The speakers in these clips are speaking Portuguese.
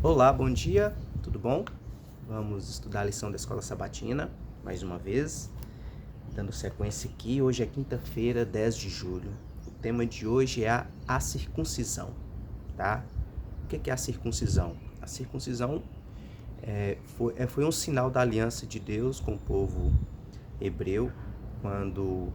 Olá, bom dia, tudo bom? Vamos estudar a lição da Escola Sabatina, mais uma vez, dando sequência aqui. Hoje é quinta-feira, 10 de julho. O tema de hoje é a circuncisão, tá? O que é a circuncisão? A circuncisão foi um sinal da aliança de Deus com o povo hebreu, quando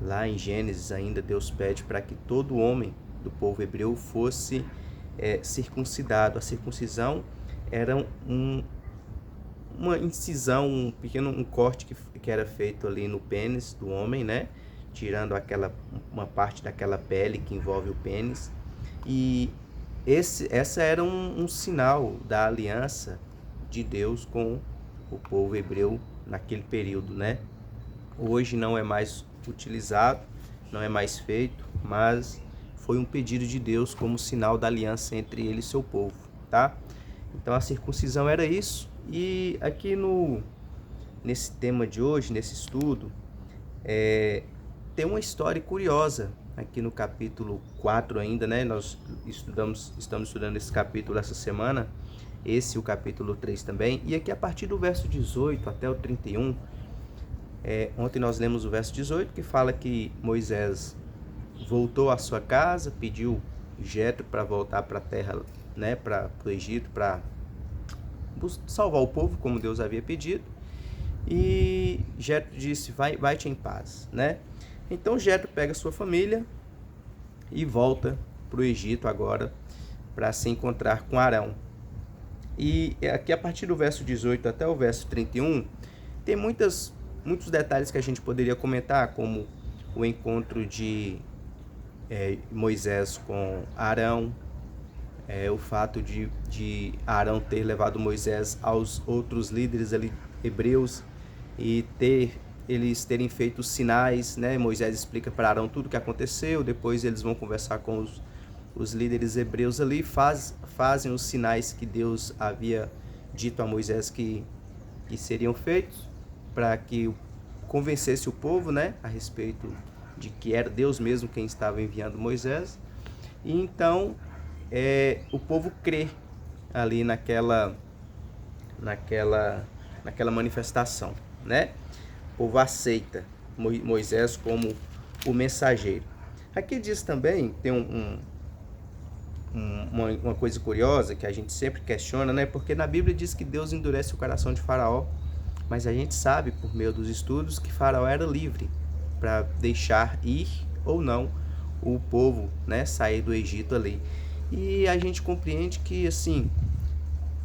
lá em Gênesis ainda Deus pede para que todo homem do povo hebreu fosse circuncidado. A circuncisão era uma incisão, um corte que era feito ali no pênis do homem, né? Tirando uma parte daquela pele que envolve o pênis. E essa era um sinal da aliança de Deus com o povo hebreu naquele período, né? Hoje não é mais utilizado, não é mais feito, mas foi um pedido de Deus como sinal da aliança entre ele e seu povo, tá? Então a circuncisão era isso. E aqui nesse tema de hoje, nesse estudo, tem uma história curiosa aqui no capítulo 4 ainda, né? Nós estamos estudando esse capítulo essa semana, o capítulo 3 também. E aqui a partir do verso 18 até o 31, ontem nós lemos o verso 18, que fala que Moisés voltou à sua casa, pediu Jetro para voltar para a terra, né, para o Egito, para salvar o povo, como Deus havia pedido. E Jetro disse: vai-te em paz, né? Então Jetro pega sua família e volta para o Egito agora para se encontrar com Arão. E aqui a partir do verso 18 até o verso 31 tem muitos detalhes que a gente poderia comentar, como o encontro de Moisés com Arão, o fato de Arão ter levado Moisés aos outros líderes ali, hebreus, e eles terem feito sinais, né? Moisés explica para Arão tudo o que aconteceu, depois eles vão conversar com os líderes hebreus ali, fazem os sinais que Deus havia dito a Moisés que seriam feitos, para que convencesse o povo, né, a respeito de que era Deus mesmo quem estava enviando Moisés. E então o povo crê ali naquela manifestação, né? O povo aceita Moisés como o mensageiro. Aqui diz também, tem uma coisa curiosa que a gente sempre questiona, né? Porque na Bíblia diz que Deus endurece o coração de Faraó, mas a gente sabe por meio dos estudos que Faraó era livre para deixar ir ou não o povo, né, sair do Egito ali. E a gente compreende que, assim,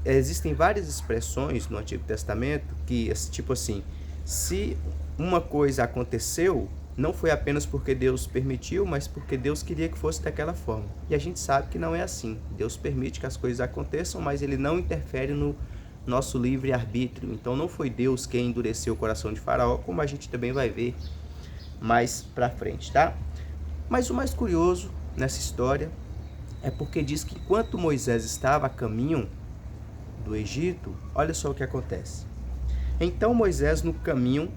existem várias expressões no Antigo Testamento que, tipo assim, se uma coisa aconteceu, não foi apenas porque Deus permitiu, mas porque Deus queria que fosse daquela forma. E a gente sabe que não é assim. Deus permite que as coisas aconteçam, mas ele não interfere no nosso livre-arbítrio. Então não foi Deus quem endureceu o coração de Faraó, como a gente também vai ver mais pra frente, tá? Mas o mais curioso nessa história é porque diz que enquanto Moisés estava a caminho do Egito, olha só o que acontece. Então Moisés, no caminho,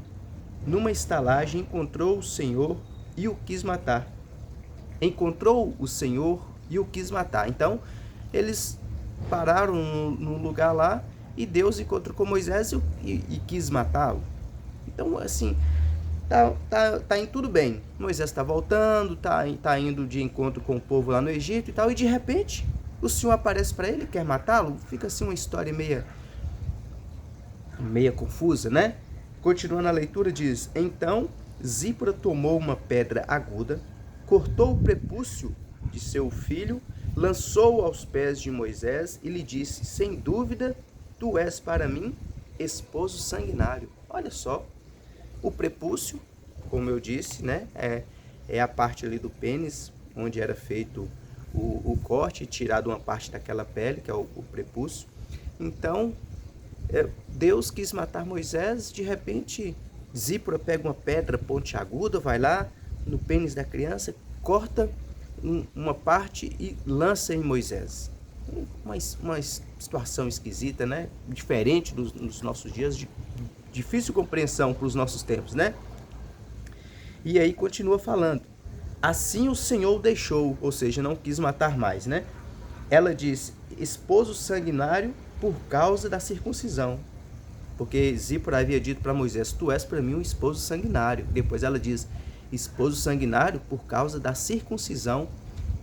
numa estalagem, encontrou o Senhor e o quis matar. Encontrou o Senhor e o quis matar. Então, eles pararam num lugar lá e Deus encontrou com Moisés e quis matá-lo. Então, assim, tá indo tudo bem. Moisés está voltando, tá indo de encontro com o povo lá no Egito e tal, e de repente o Senhor aparece para ele, quer matá-lo. Fica assim uma história meia confusa, né? Continuando a leitura, diz: então Zípora tomou uma pedra aguda, cortou o prepúcio de seu filho, lançou-o aos pés de Moisés e lhe disse: sem dúvida, tu és para mim esposo sanguinário. Olha só, o prepúcio, como eu disse, né, é a parte ali do pênis, onde era feito o corte, tirado uma parte daquela pele, que é o prepúcio. Então, Deus quis matar Moisés. De repente, Zípora pega uma pedra pontiaguda, vai lá no pênis da criança, corta uma parte e lança em Moisés. Uma situação esquisita, né? Diferente dos nossos dias, de difícil compreensão para os nossos tempos, né? E aí continua falando: assim o Senhor o deixou, ou seja, não quis matar mais, né? ela diz esposo sanguinário por causa da circuncisão. Porque Zípora havia dito para Moisés, tu és para mim um esposo sanguinário. Depois ela diz, esposo sanguinário por causa da circuncisão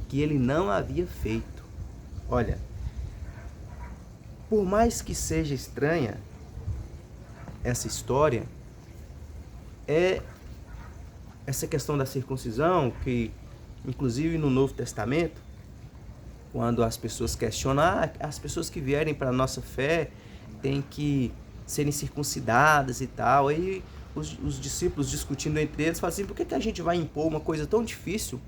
que ele não havia feito. Olha, por mais que seja estranha essa história, essa questão da circuncisão, que inclusive no Novo Testamento, quando as pessoas questionam, as pessoas que vierem para a nossa fé têm que serem circuncidadas e tal, aí os discípulos discutindo entre eles, falam assim, por que a gente vai impor uma coisa tão difícil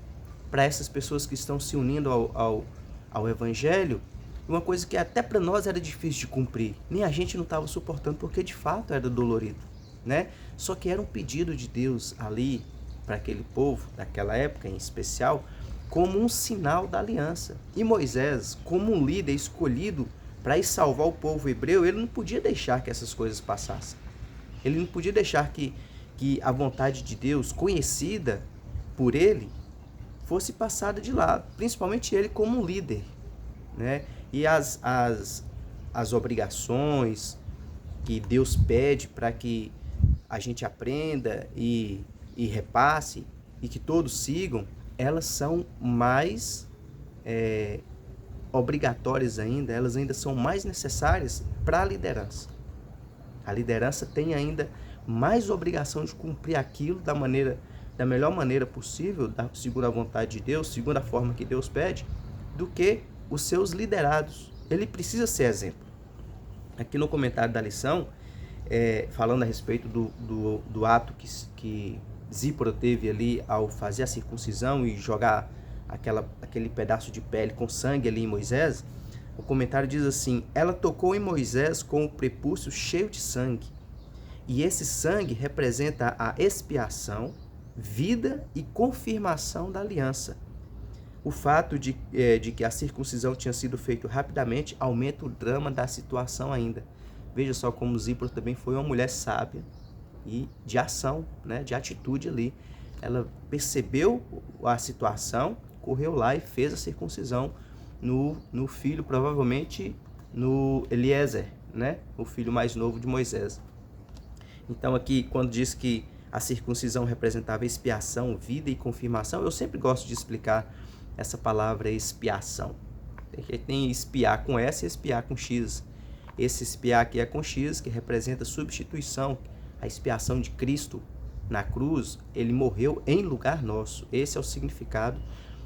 para essas pessoas que estão se unindo ao Evangelho, uma coisa que até para nós era difícil de cumprir, nem a gente não estava suportando, porque de fato era dolorido, né? Só que era um pedido de Deus ali, para aquele povo, daquela época em especial, como um sinal da aliança. E Moisés, como um líder escolhido para ir salvar o povo hebreu, ele não podia deixar que essas coisas passassem. Ele não podia deixar que a vontade de Deus, conhecida por ele, fosse passada de lado. Principalmente ele como um líder, né? E as obrigações que Deus pede para que a gente aprenda e repasse e que todos sigam, elas são mais obrigatórias ainda, elas ainda são mais necessárias para a liderança. A liderança tem ainda mais obrigação de cumprir aquilo da melhor maneira possível, segundo a vontade de Deus, segundo a forma que Deus pede, do que os seus liderados. Ele precisa ser exemplo. Aqui no comentário da lição, falando a respeito do ato que Zípora teve ali ao fazer a circuncisão e jogar aquele pedaço de pele com sangue ali em Moisés, o comentário diz assim, ela tocou em Moisés com o prepúcio cheio de sangue, e esse sangue representa a expiação, vida e confirmação da aliança. O fato de que a circuncisão tinha sido feita rapidamente aumenta o drama da situação ainda. Veja só como Zípora também foi uma mulher sábia e de ação, né, de atitude ali. Ela percebeu a situação, correu lá e fez a circuncisão no filho, provavelmente no Eliezer, né, o filho mais novo de Moisés. Então aqui, quando diz que a circuncisão representava expiação, vida e confirmação, eu sempre gosto de explicar essa palavra expiação. Tem espiar com S e espiar com X. Esse espiar aqui é com X, que representa substituição, a expiação de Cristo na cruz, ele morreu em lugar nosso. Esse é o significado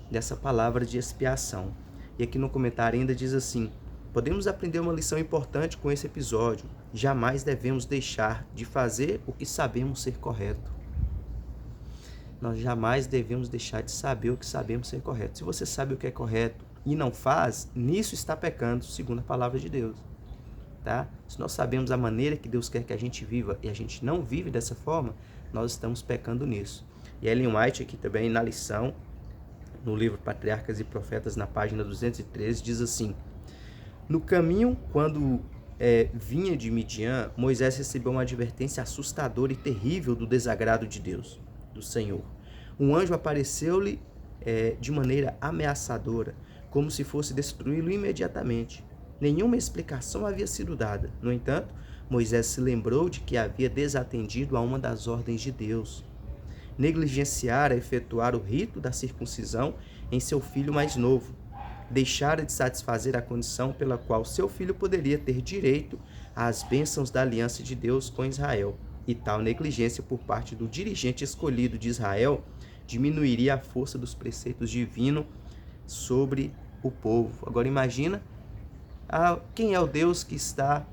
dessa palavra de expiação. E aqui no comentário ainda diz assim, podemos aprender uma lição importante com esse episódio. Jamais devemos deixar de fazer o que sabemos ser correto. Nós jamais devemos deixar de saber o que sabemos ser correto. Se você sabe o que é correto e não faz, nisso está pecando, segundo a palavra de Deus. Tá? Se nós sabemos a maneira que Deus quer que a gente viva e a gente não vive dessa forma, nós estamos pecando nisso. E Ellen White aqui também na lição, no livro Patriarcas e Profetas, na página 213, diz assim, no caminho, quando vinha de Midian, Moisés recebeu uma advertência assustadora e terrível do desagrado de Deus, do Senhor. Um anjo apareceu-lhe de maneira ameaçadora, como se fosse destruí-lo imediatamente. Nenhuma explicação havia sido dada. No entanto, Moisés se lembrou de que havia desatendido a uma das ordens de Deus. Negligenciara efetuar o rito da circuncisão em seu filho mais novo. Deixara de satisfazer a condição pela qual seu filho poderia ter direito às bênçãos da aliança de Deus com Israel. E tal negligência por parte do dirigente escolhido de Israel diminuiria a força dos preceitos divinos sobre o povo. Agora imagina, quem é o Deus que está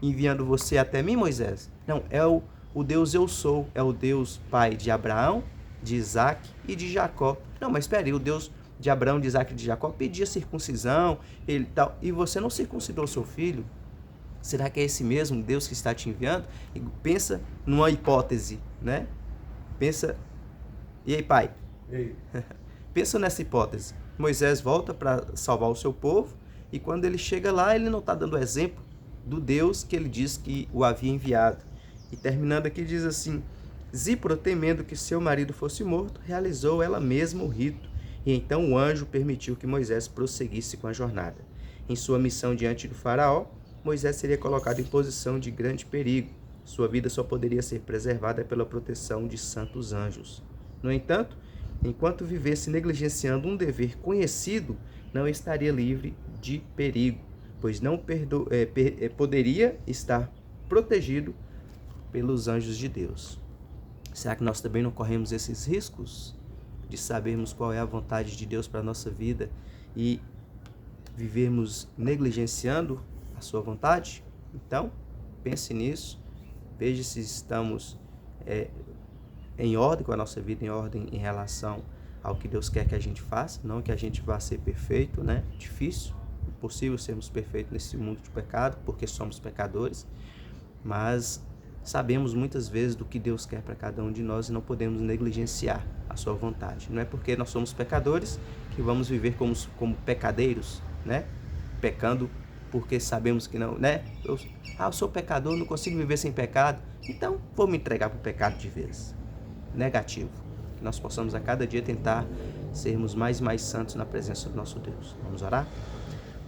enviando você até mim, Moisés? Não, é o Deus eu sou, é o Deus pai de Abraão, de Isaac e de Jacó. Não, mas espere, o Deus de Abraão, de Isaac e de Jacó pedia circuncisão, e você não circuncidou seu filho? Será que é esse mesmo Deus que está te enviando? E pensa numa hipótese, né? Pensa, e aí, pai? E aí? Pensa nessa hipótese. Moisés volta para salvar o seu povo, e quando ele chega lá, ele não está dando exemplo do Deus que ele diz que o havia enviado. E terminando aqui diz assim, Zípora, temendo que seu marido fosse morto, realizou ela mesma o rito E então o anjo permitiu que Moisés prosseguisse com a jornada. Em sua missão diante do faraó, Moisés seria colocado em posição de grande perigo. Sua vida só poderia ser preservada pela proteção de santos anjos. No entanto, enquanto vivesse negligenciando um dever conhecido, não estaria livre de perigo, pois não poderia estar protegido pelos anjos de Deus. Será que nós também não corremos esses riscos de sabermos qual é a vontade de Deus para a nossa vida e vivermos negligenciando a sua vontade? Então, pense nisso, veja se estamos em ordem com a nossa vida, em ordem em relação ao que Deus quer que a gente faça, não que a gente vá ser perfeito, né? Difícil, impossível sermos perfeitos nesse mundo de pecado, porque somos pecadores, mas sabemos muitas vezes do que Deus quer para cada um de nós e não podemos negligenciar a sua vontade. Não é porque nós somos pecadores que vamos viver como pecadeiros, né? Pecando porque sabemos que não, né? Eu sou pecador, não consigo viver sem pecado, então vou me entregar para o pecado de vez. Negativo. Que nós possamos a cada dia tentar sermos mais e mais santos na presença do nosso Deus. Vamos orar?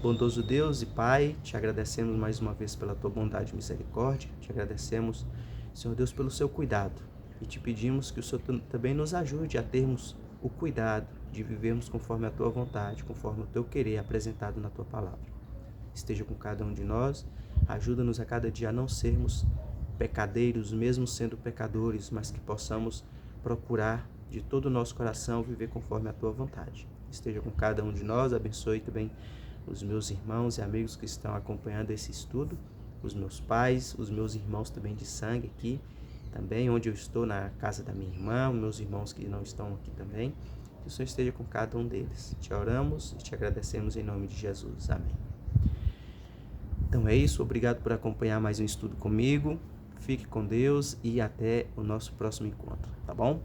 Bondoso Deus e Pai, te agradecemos mais uma vez pela tua bondade e misericórdia, te agradecemos, Senhor Deus, pelo seu cuidado e te pedimos que o Senhor também nos ajude a termos o cuidado de vivermos conforme a tua vontade, conforme o teu querer apresentado na tua palavra. Esteja com cada um de nós, ajuda-nos a cada dia a não sermos pecadeiros, mesmo sendo pecadores, mas que possamos procurar de todo o nosso coração viver conforme a tua vontade. Esteja com cada um de nós, abençoe também os meus irmãos e amigos que estão acompanhando esse estudo, os meus pais, os meus irmãos também de sangue aqui, também onde eu estou na casa da minha irmã, meus irmãos que não estão aqui também, que o Senhor esteja com cada um deles. Te oramos e te agradecemos em nome de Jesus. Amém. Então é isso, obrigado por acompanhar mais um estudo comigo, fique com Deus e até o nosso próximo encontro, tá bom?